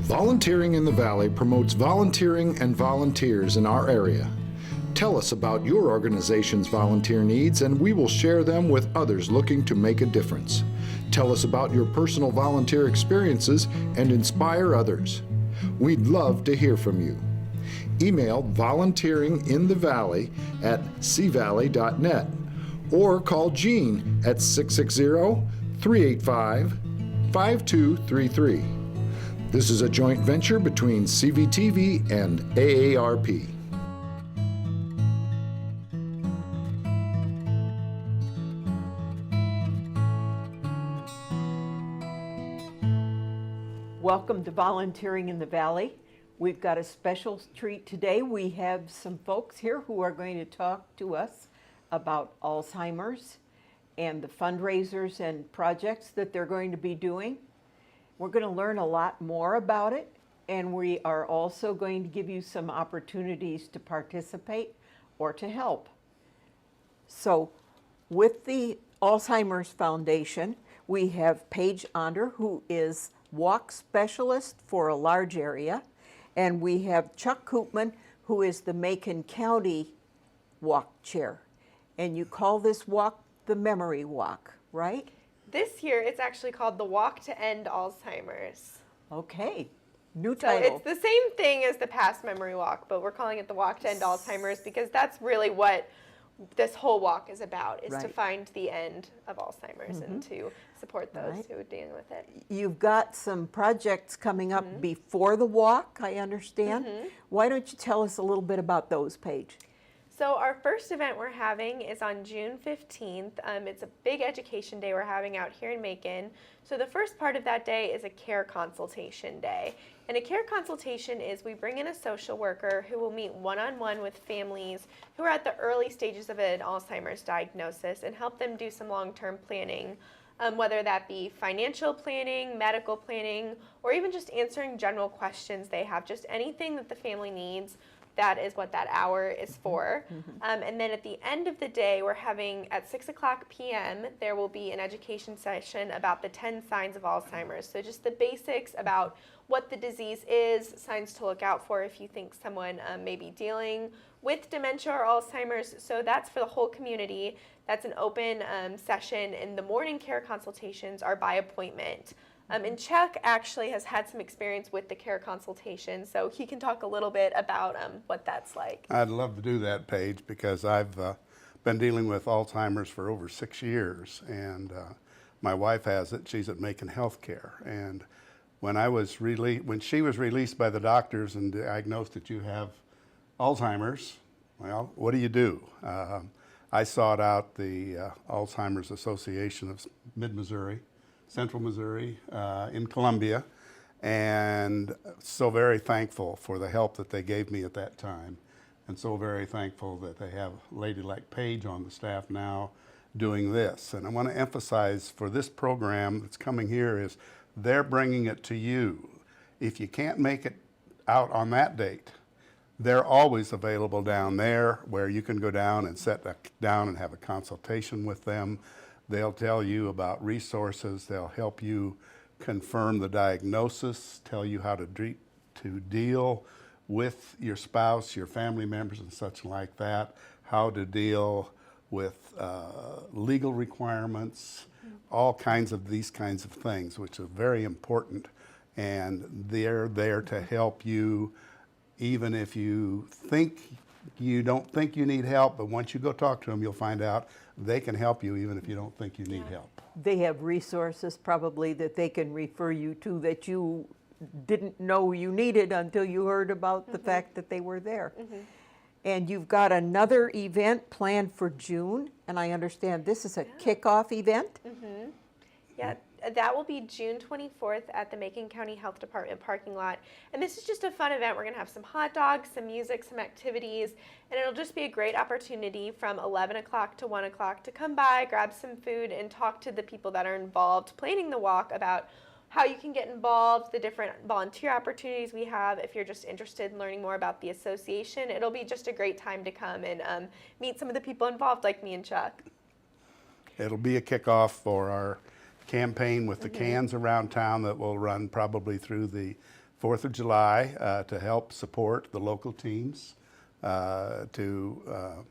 Volunteering in the Valley promotes volunteering and volunteers in our area. Tell us about your organization's volunteer needs and we will share them with others looking to make a difference. Tell us about your personal volunteer experiences and inspire others. We'd love to hear from you. Email volunteeringinthevalley@cvalley.net or call Jean at 660-385-5233. This is a joint venture between CVTV and AARP. Welcome to Volunteering in the Valley. We've got a special treat today. We have some folks here who are going to talk to us about Alzheimer's and the fundraisers and projects that they're going to be doing. We're going to learn a lot more about it, and we are also going to give you some opportunities to participate or to help. So with the Alzheimer's Foundation, we have Paige Onder, who is walk specialist for a large area, and we have Chuck Koopman, who is the Macon County walk chair. And you call this walk the Memory Walk, right? This year it's actually called the Walk to End Alzheimer's. Okay, new title. So it's the same thing as the past Memory Walk, but we're calling it the Walk to End Alzheimer's because that's really what this whole walk is about, is to find the end of Alzheimer's and to support those who are dealing with it. You've got some projects coming up before the walk, I understand. Why don't you tell us a little bit about those, Paige? So our first event we're having is on June 15th. It's a big education day we're having out here in Macon. So the first part of that day is a care consultation day. And a care consultation is we bring in a social worker who will meet one-on-one with families who are at the early stages of an Alzheimer's diagnosis and help them do some long-term planning, whether that be financial planning, medical planning, or even just answering general questions they have, just anything that the family needs. That is what that hour is for. And then at the end of the day, we're having at 6:00 p.m., there will be an education session about the 10 signs of Alzheimer's. So just the basics about what the disease is, signs to look out for if you think someone may be dealing with dementia or Alzheimer's. So that's for the whole community. That's an open session, and the morning care consultations are by appointment. And Chuck actually has had some experience with the care consultation, so he can talk a little bit about what that's like. I'd love to do that, Paige, because I've been dealing with Alzheimer's for over 6 years, and my wife has it. She's at Macon Healthcare, and when she was released by the doctors and diagnosed that you have Alzheimer's, well, what do? I sought out the Alzheimer's Association of Mid-Missouri, Central Missouri, in Columbia, and so very thankful for the help that they gave me at that time, and so very thankful that they have a lady like Paige on the staff now doing this. And I want to emphasize for this program that's coming here is they're bringing it to you. If you can't make it out on that date, they're always available down there where you can go down and sit down and have a consultation with them. They'll tell you about resources. They'll help you confirm the diagnosis, tell you how to deal with your spouse, your family members, and such like that, how to deal with legal requirements, all kinds of these kinds of things, which are very important. And they're there to help you, even if you don't think you need help, but once you go talk to them, you'll find out they can help you even if you don't think you need help. They have resources probably that they can refer you to that you didn't know you needed until you heard about the fact that they were there. And you've got another event planned for June, and I understand this is a kickoff event? Yeah, that will be June 24th at the Macon County Health Department parking lot. And this is just a fun event. We're going to have some hot dogs, some music, some activities, and it'll just be a great opportunity from 11 o'clock to 1 o'clock to come by, grab some food, and talk to the people that are involved planning the walk about how you can get involved, the different volunteer opportunities we have. If you're just interested in learning more about the association, it'll be just a great time to come and meet some of the people involved, like me and Chuck. It'll be a kickoff for our campaign with the cans around town that will run probably through the 4th of July to help support the local teams, to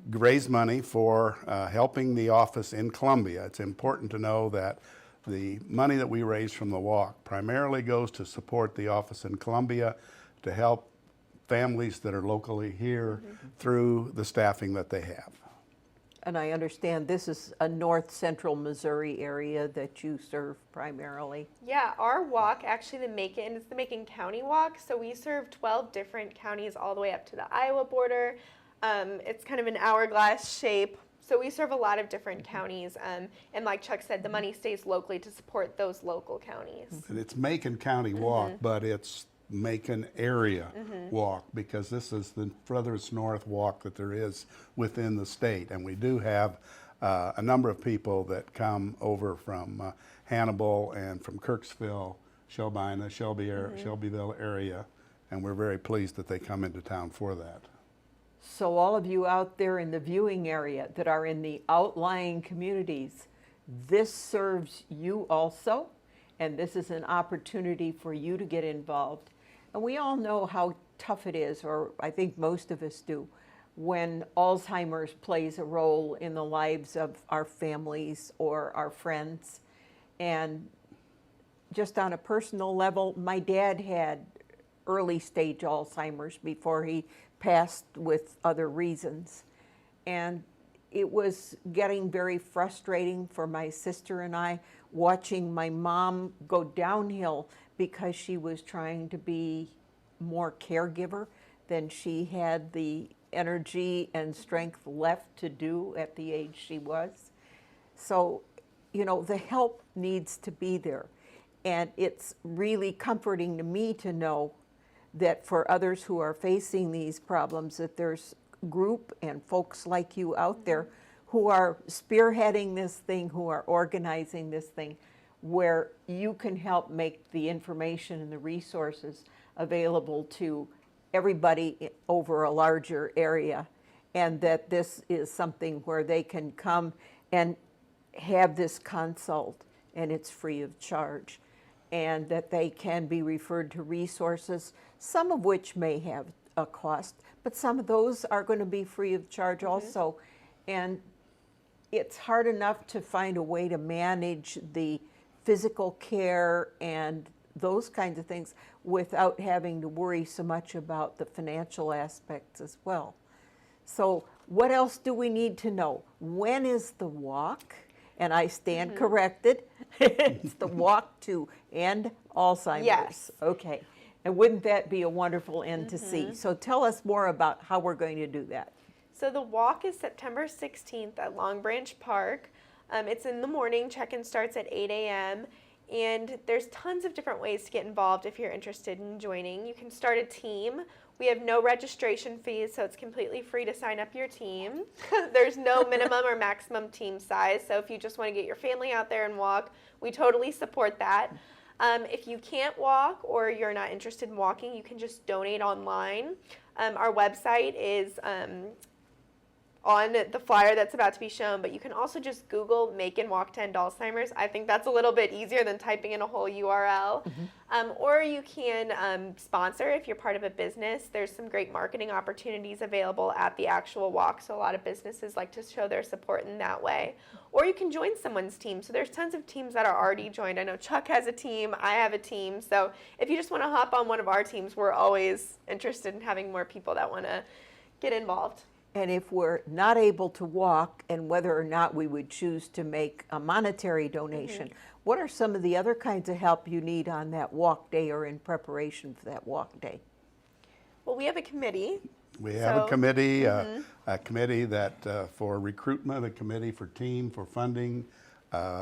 raise money for helping the office in Columbia. It's important to know that the money that we raise from the walk primarily goes to support the office in Columbia, to help families that are locally here through the staffing that they have. And I understand this is a north central Missouri area that you serve primarily. Yeah, our walk, actually the Macon, is the Macon County Walk. So we serve 12 different counties all the way up to the Iowa border. It's kind of an hourglass shape. So we serve a lot of different counties. And like Chuck said, the money stays locally to support those local counties. And it's Macon County Walk, but it's Macon area walk, because this is the furthest north walk that there is within the state. And we do have a number of people that come over from Hannibal and from Kirksville, Shelbina, Shelbyville area, and we're very pleased that they come into town for that. So all of you out there in the viewing area that are in the outlying communities, this serves you also, and this is an opportunity for you to get involved. And we all know how tough it is, or I think most of us do, when Alzheimer's plays a role in the lives of our families or our friends. And just on a personal level, my dad had early stage Alzheimer's before he passed with other reasons. And it was getting very frustrating for my sister and I, watching my mom go downhill because she was trying to be more caregiver than she had the energy and strength left to do at the age she was. So, you know, the help needs to be there. And it's really comforting to me to know that for others who are facing these problems, that there's group and folks like you out there who are spearheading this thing, who are organizing this thing, where you can help make the information and the resources available to everybody over a larger area, and that this is something where they can come and have this consult, and it's free of charge, and that they can be referred to resources, some of which may have a cost, but some of those are going to be free of charge also. And it's hard enough to find a way to manage the physical care and those kinds of things without having to worry so much about the financial aspects as well. So what else do we need to know? When is the walk? And I stand corrected. It's the walk to end Alzheimer's. Yes. Okay. And wouldn't that be a wonderful end to see? So tell us more about how we're going to do that. So the walk is September 16th at Long Branch Park. It's in the morning. Check-in starts at 8 a.m. And there's tons of different ways to get involved if you're interested in joining. You can start a team. We have no registration fees, so it's completely free to sign up your team. There's no minimum or maximum team size, so if you just want to get your family out there and walk, we totally support that. If you can't walk or you're not interested in walking, you can just donate online. Our website is on the flyer that's about to be shown, but you can also just Google Macon Walk to End Alzheimer's. I think that's a little bit easier than typing in a whole URL. Or you can sponsor if you're part of a business. There's some great marketing opportunities available at the actual walk, so a lot of businesses like to show their support in that way. Or you can join someone's team. So there's tons of teams that are already joined. I know Chuck has a team, I have a team. So if you just want to hop on one of our teams, we're always interested in having more people that want to get involved. And if we're not able to walk, and whether or not we would choose to make a monetary donation, what are some of the other kinds of help you need on that walk day or in preparation for that walk day? Well, we have a committee. We have a committee that for recruitment, a committee for team, for funding.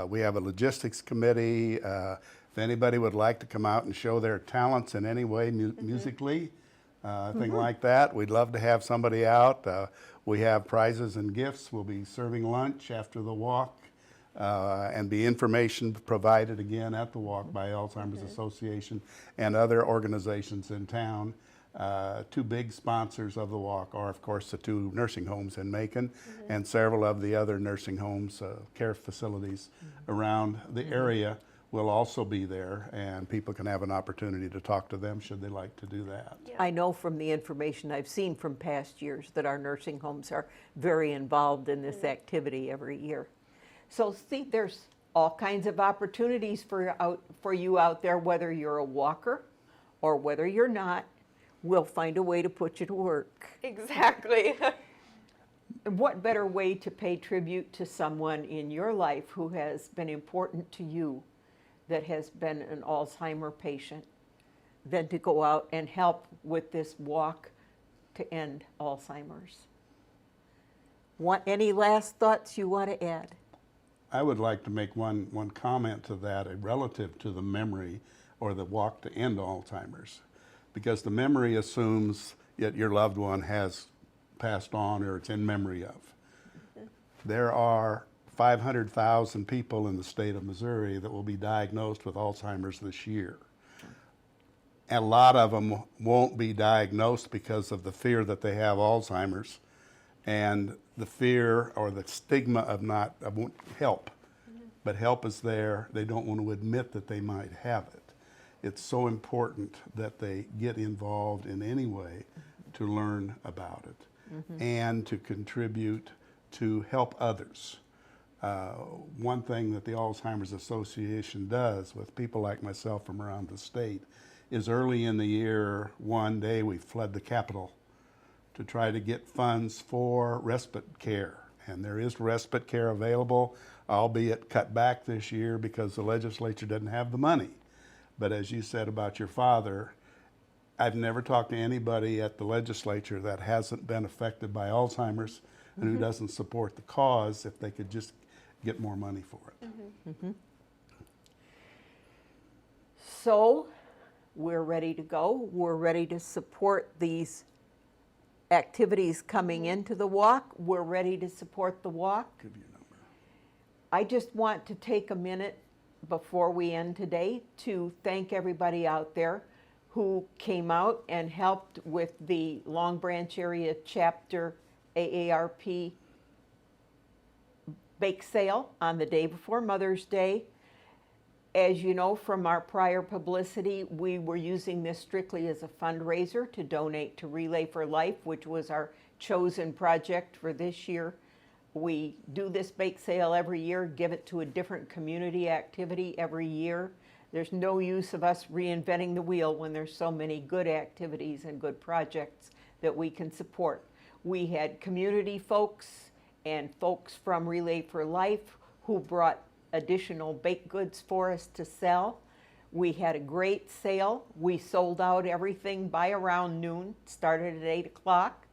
We have a logistics committee. If anybody would like to come out and show their talents in any way musically, thing like that, we'd love to have somebody out. We have prizes and gifts. We'll be serving lunch after the walk, and be information provided again at the walk by Alzheimer's Association and other organizations in town. Two big sponsors of the walk are, of course, the two nursing homes in Macon and several of the other nursing homes, care facilities around the area, will also be there, and people can have an opportunity to talk to them should they like to do that. Yeah. I know from the information I've seen from past years that our nursing homes are very involved in this activity every year. So see, there's all kinds of opportunities for you out there, whether you're a walker or whether you're not. We'll find a way to put you to work. Exactly. And what better way to pay tribute to someone in your life who has been important to you, that has been an Alzheimer patient, than to go out and help with this walk to end Alzheimer's? Any last thoughts you want to add? I would like to make one comment to that, relative to the memory or the walk to end Alzheimer's, because the memory assumes that your loved one has passed on or it's in memory of. There are 500,000 people in the state of Missouri that will be diagnosed with Alzheimer's this year. A lot of them won't be diagnosed because of the fear that they have Alzheimer's, and the fear or the stigma of won't help. But help is there. They don't want to admit that they might have it. It's so important that they get involved in any way to learn about it and to contribute to help others. One thing that the Alzheimer's Association does with people like myself from around the state is early in the year, one day we fled the Capitol to try to get funds for respite care. And there is respite care available, albeit cut back this year because the legislature doesn't have the money. But as you said about your father, I've never talked to anybody at the legislature that hasn't been affected by Alzheimer's and who doesn't support the cause if they could just get more money for it. So we're ready to go. We're ready to support these activities coming into the walk. We're ready to support the walk. Give you a number. I just want to take a minute before we end today to thank everybody out there who came out and helped with the Long Branch area chapter AARP bake sale on the day before Mother's Day. As you know from our prior publicity, we were using this strictly as a fundraiser to donate to Relay for Life, which was our chosen project for this year. We do this bake sale every year, give it to a different community activity every year. There's no use of us reinventing the wheel when there's so many good activities and good projects that we can support. We had community folks and folks from Relay for Life who brought additional baked goods for us to sell. We had a great sale. We sold out everything by around noon, started at 8 o'clock.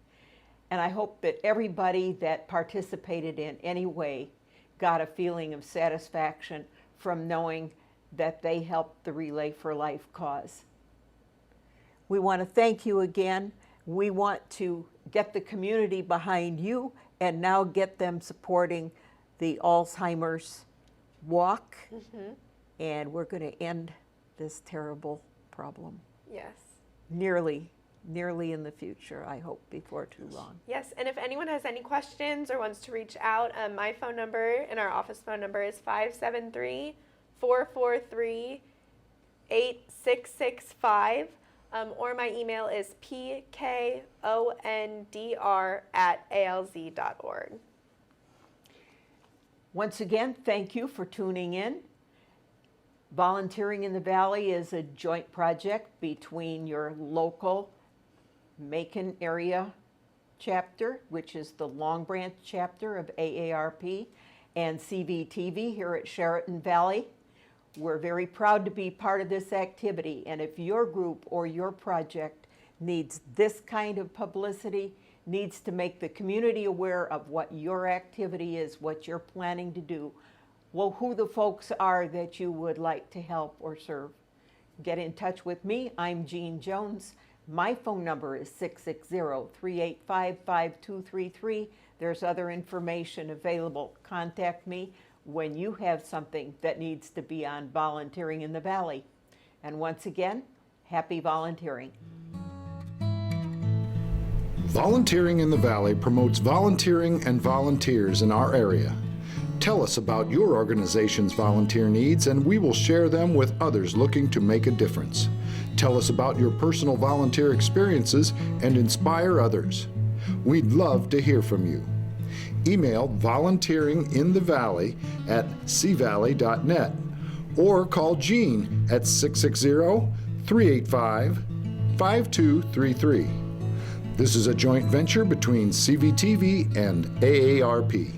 And I hope that everybody that participated in any way got a feeling of satisfaction from knowing that they helped the Relay for Life cause. We want to thank you again. We want to get the community behind you and now get them supporting the Alzheimer's walk. And we're going to end this terrible problem. Yes. Nearly in the future, I hope, before too long. Yes, and if anyone has any questions or wants to reach out, my phone number and our office phone number is 573-443-8665, or my email is pkondr@alz.org. Once again, thank you for tuning in. Volunteering in the Valley is a joint project between your local Macon area chapter, which is the Long Branch chapter of AARP, and CVTV here at Sheraton Valley. We're very proud to be part of this activity, and if your group or your project needs this kind of publicity, needs to make the community aware of what your activity is, what you're planning to do, well, who the folks are that you would like to help or serve, get in touch with me. I'm Jean Jones. My phone number is 660-385-5233. There's other information available. Contact me when you have something that needs to be on Volunteering in the Valley. And once again, happy volunteering. Volunteering in the Valley promotes volunteering and volunteers in our area. Tell us about your organization's volunteer needs and we will share them with others looking to make a difference. Tell us about your personal volunteer experiences and inspire others. We'd love to hear from you. Email volunteerinthevalley@cvalley.net or call Jean at 660-385-5233. This is a joint venture between CVTV and AARP.